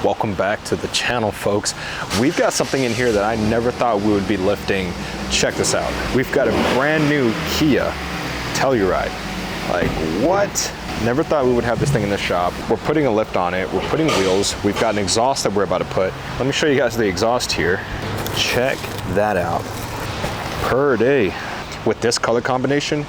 Welcome back to the channel, folks. We've got something in here that I never thought we would be lifting. Check this out. We've got a brand new Kia Telluride. Like, what? Never thought we would have this thing in the shop. We're putting a lift on it. We're putting wheels. We've got an exhaust that we're about to put. Let me show you guys the exhaust here. Check that out. Per day. With this color combination,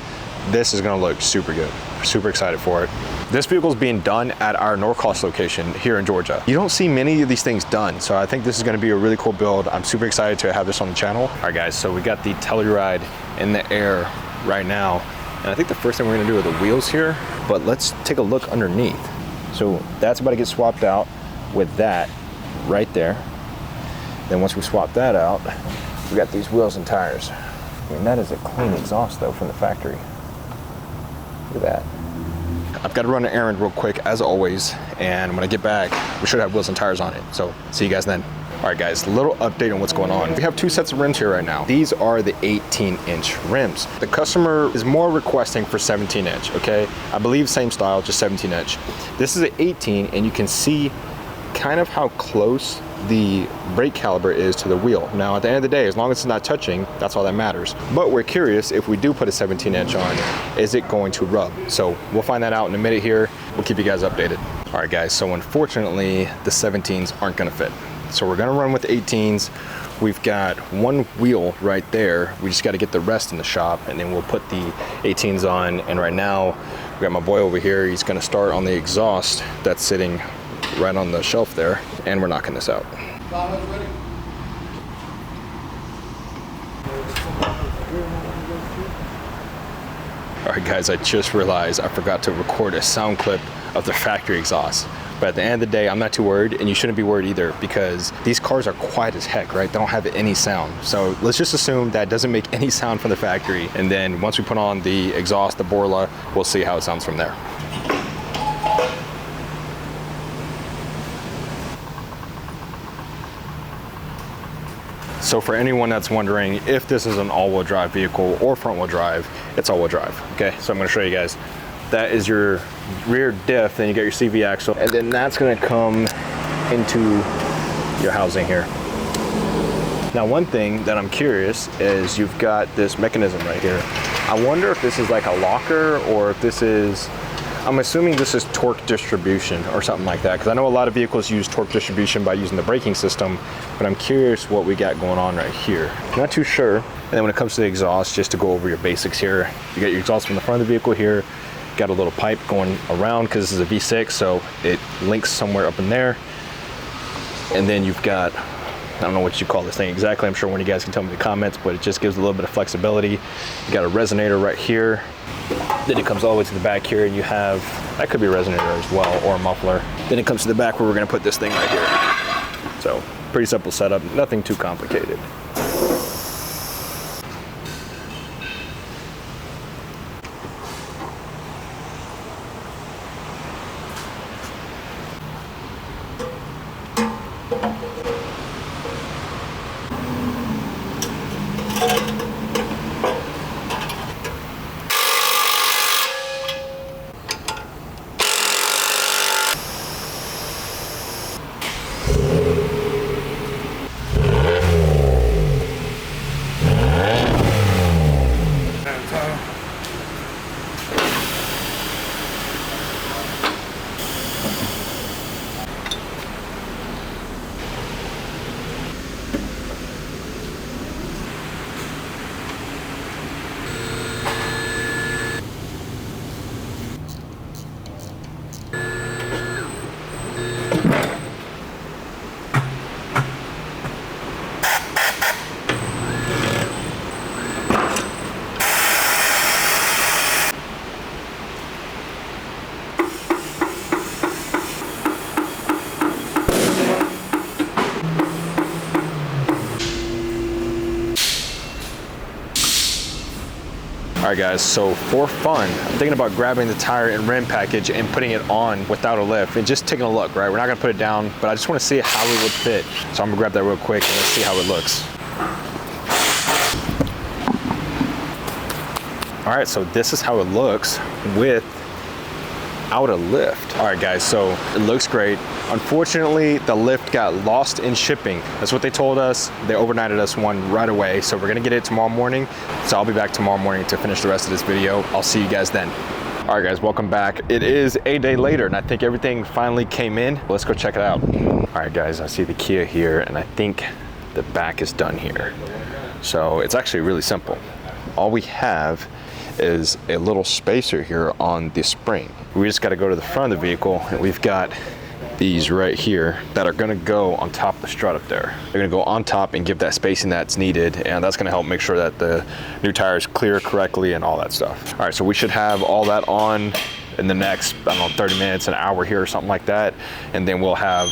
this is gonna look super good. Super excited for it. This vehicle is being done at our Norcross location here in Georgia. You don't see many of these things done, so I think this is gonna be a really cool build. I'm super excited to have this on the channel. All right, guys, so we got the Telluride in the air right now. And I think the first thing we're gonna do are the wheels here, but let's take a look underneath. So that's about to get swapped out with that right there. Then once we swap that out, we got these wheels and tires. I mean, that is a clean exhaust though from the factory. Look at that. I've got to run an errand real quick as always, and when I get back, we should have wheels and tires on it. So see you guys then. All right, guys, a little update on what's going on. We have two sets of rims here right now. These are the 18-inch rims. The customer is more requesting for 17-inch, okay? I believe same style, just 17-inch. This is an 18, and you can see kind of how close the brake caliber is to the wheel. Now, at the end of the day, as long as it's not touching, that's all that matters. But we're curious, if we do put a 17-inch on, is it going to rub? So we'll find that out in a minute here. We'll keep you guys updated. All right, guys, so unfortunately, the 17s aren't gonna fit. So we're gonna run with 18s. We've got one wheel right there. We just gotta get the rest in the shop, and then we'll put the 18s on. And right now, we got my boy over here. He's gonna start on the exhaust that's sitting right on the shelf there, and we're knocking this out. All right, guys, I just realized I forgot to record a sound clip of the factory exhaust. But at the end of the day, I'm not too worried, and you shouldn't be worried either, because these cars are quiet as heck, right? They don't have any sound. So let's just assume that doesn't make any sound from the factory, and then once we put on the exhaust, the Borla, we'll see how it sounds from there. So for anyone that's wondering if this is an all-wheel drive vehicle or front-wheel drive, it's all-wheel drive, okay? So I'm gonna show you guys. That is your rear diff, then you got your CV axle, and then that's gonna come into your housing here. Now, one thing that I'm curious is you've got this mechanism right here. I wonder if this is like a locker, or if this is, I'm assuming this is torque distribution or something like that, because I know a lot of vehicles use torque distribution by using the braking system, but I'm curious what we got going on right here. Not too sure. And then when it comes to the exhaust, just to go over your basics here, you got your exhaust from the front of the vehicle here, got a little pipe going around because this is a V6, so it links somewhere up in there. And then you've got, I don't know what you call this thing exactly, I'm sure one of you guys can tell me in the comments, but it just gives a little bit of flexibility. You got a resonator right here. Then it comes all the way to the back here, and you have, that could be a resonator as well, or a muffler. Then it comes to the back where we're gonna put this thing right here. So, pretty simple setup, nothing too complicated. All right, guys, so for fun, I'm thinking about grabbing the tire and rim package and putting it on without a lift and just taking a look, right? We're not gonna put it down, but I just wanna see how it would fit. So I'm gonna grab that real quick and let's see how it looks. All right, so this is how it looks with without a lift. All right guys, so it looks great. Unfortunately, the lift got lost in shipping. That's what they told us. They overnighted us one right away. So we're gonna get it tomorrow morning. So I'll be back tomorrow morning to finish the rest of this video. I'll see you guys then. All right guys, welcome back. It is a day later and I think everything finally came in. Let's go check it out. All right guys, I see the Kia here and I think the back is done here. So it's actually really simple. All we have is a little spacer here on the spring. We just got to go to the front of the vehicle and we've got these right here that are going to go on top of the strut up there. They're going to go on top and give that spacing that's needed, and that's going to help make sure that the new tires clear correctly and all that stuff. All right, so we should have all that on in the next, I don't know, 30 minutes, an hour here or something like that, and then we'll have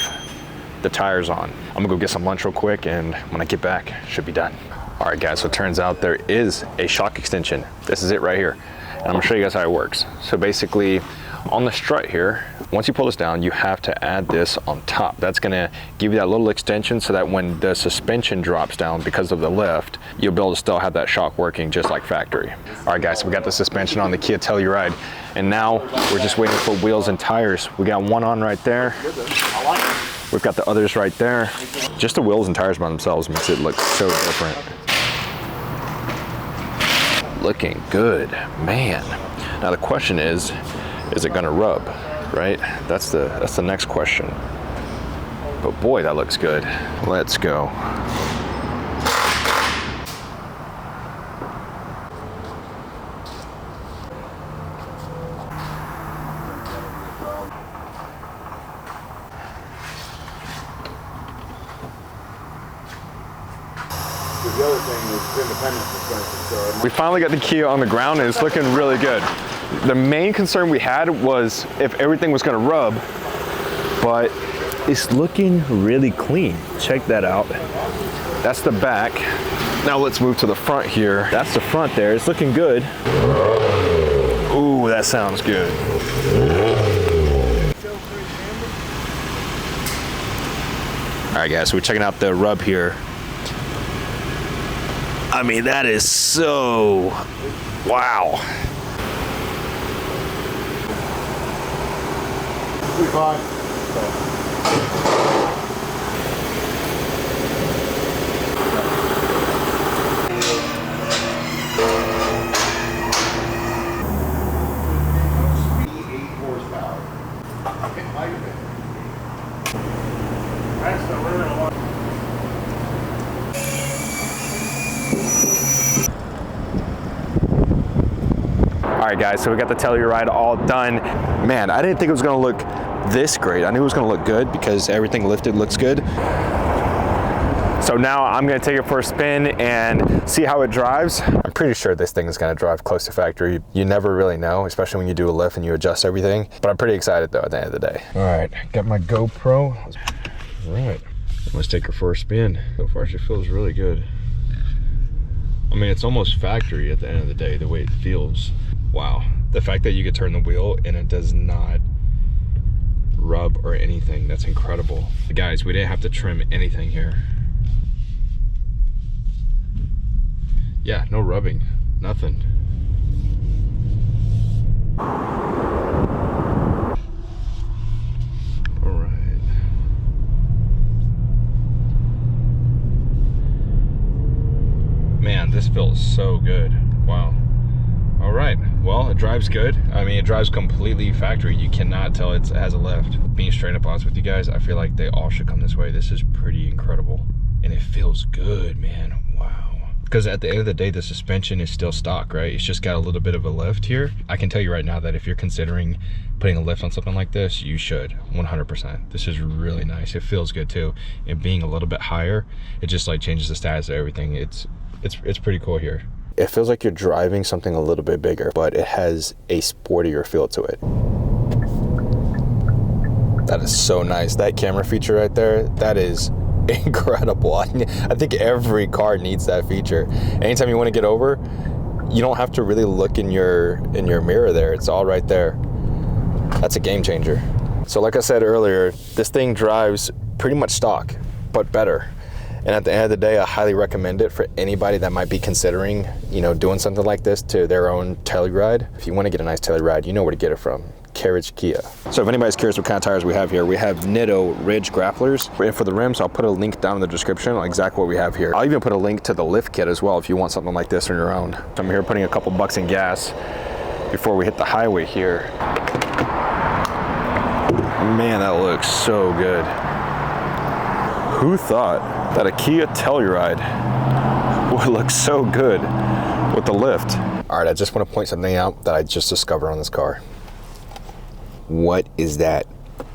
the tires on. I'm gonna go get some lunch real quick, and when I get back, it should be done. All right guys, so it turns out there is a shock extension. This is it right here. And I'm gonna show you guys how it works. So basically, on the strut here, once you pull this down, you have to add this on top. That's gonna give you that little extension so that when the suspension drops down because of the lift, you'll be able to still have that shock working just like factory. All right guys, so we got the suspension on the Kia Telluride, and now we're just waiting for wheels and tires. We got one on right there. We've got the others right there. Just the wheels and tires by themselves makes it look so different. Looking good, man. Now the question is it gonna rub, right? That's the next question. But boy, that looks good. Let's go. The other thing is independent suspension. So we finally got the Kia on the ground and it's looking really good. The main concern we had was if everything was gonna rub, but it's looking really clean. Check that out. That's the back. Now let's move to the front here. That's the front there. It's looking good. Ooh, that sounds good. All right guys, so we're checking out the rub here. I mean, that is so, wow. Pretty fine. All right guys, so we got the Telluride all done. Man, I didn't think it was gonna look this great. I knew it was gonna look good because everything lifted looks good. So now I'm gonna take it for a spin and see how it drives. I'm pretty sure this thing is gonna drive close to factory. You never really know, especially when you do a lift and you adjust everything. But I'm pretty excited though at the end of the day. All right, got my GoPro. All right, let's take her for a spin. So far she feels really good. I mean, it's almost factory at the end of the day, the way it feels. Wow, the fact that you could turn the wheel and it does not rub or anything, that's incredible. Guys, we didn't have to trim anything here. Yeah, no rubbing, nothing. All right. Man, this feels so good. Wow. All right, well, it drives good. I mean, it drives completely factory. You cannot tell it has a lift. Being straight up honest with you guys, I feel like they all should come this way. This is pretty incredible. And it feels good, man, wow. Because at the end of the day, the suspension is still stock, right? It's just got a little bit of a lift here. I can tell you right now that if you're considering putting a lift on something like this, you should, 100%. This is really nice. It feels good too. And being a little bit higher, it just like changes the status of everything. It's pretty cool here. It feels like you're driving something a little bit bigger, but it has a sportier feel to it. That is so nice. That camera feature right there, that is incredible. I think every car needs that feature. Anytime you want to get over, you don't have to really look in your mirror there. It's all right there. That's a game changer. So like I said earlier, this thing drives pretty much stock, but better. And at the end of the day, I highly recommend it for anybody that might be considering, you know, doing something like this to their own Telluride. If you want to get a nice Telluride, you know where to get it from. undercarriage Kia. So if anybody's curious what kind of tires we have here, we have Nitto Ridge grapplers. And for the rims, I'll put a link down in the description on exactly what we have here. I'll even put a link to the lift kit as well if you want something like this on your own. So I'm here putting a couple bucks in gas before we hit the highway here. Man, that looks so good. Who thought that a Kia Telluride would look so good with the lift? All right, I just want to point something out that I just discovered on this car. What is that?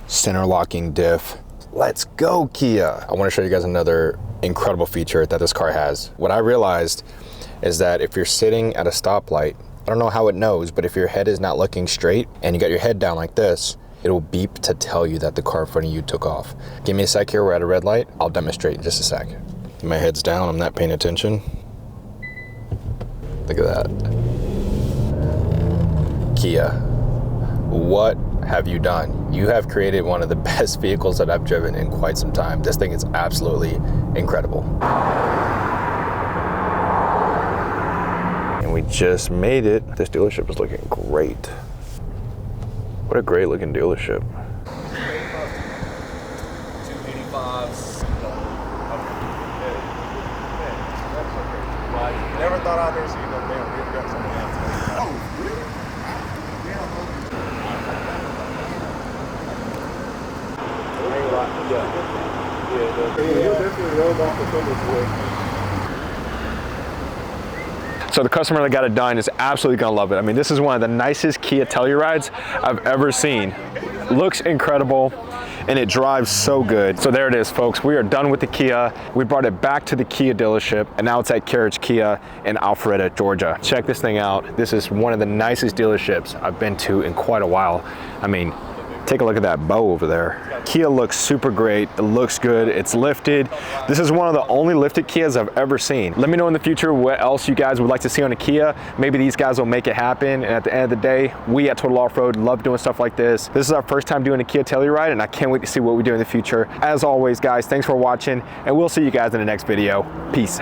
Center locking diff. Let's go, Kia. I want to show you guys another incredible feature that this car has. What I realized is that if you're sitting at a stoplight, I don't know how it knows, but if your head is not looking straight and you got your head down like this, it'll beep to tell you that the car in front of you took off. Give me a sec here, we're at a red light. I'll demonstrate in just a sec. My head's down, I'm not paying attention. Look at that. Kia, what have you done? You have created one of the best vehicles that I've driven in quite some time. This thing is absolutely incredible. And we just made it. This dealership is looking great. What a great looking dealership. 285s. Never thought I'd ever see no damn real guts on the outside. Oh, really? So the customer that got it done is absolutely gonna love it. I mean, this is one of the nicest Kia Tellurides I've ever seen. Looks incredible, and it drives so good. So there it is, folks. We are done with the Kia. We brought it back to the Kia dealership, and now it's at Carriage Kia in Alpharetta, Georgia. Check this thing out. This is one of the nicest dealerships I've been to in quite a while. I mean, take a look at that bow over there. Kia looks super great. It looks good. It's lifted. This is one of the only lifted Kias I've ever seen. Let me know in the future what else you guys would like to see on a Kia. Maybe these guys will make it happen. And at the end of the day, we at Total Off-Road love doing stuff like this. This is our first time doing a Kia Telluride, and I can't wait to see what we do in the future. As always, guys, thanks for watching, and we'll see you guys in the next video. Peace.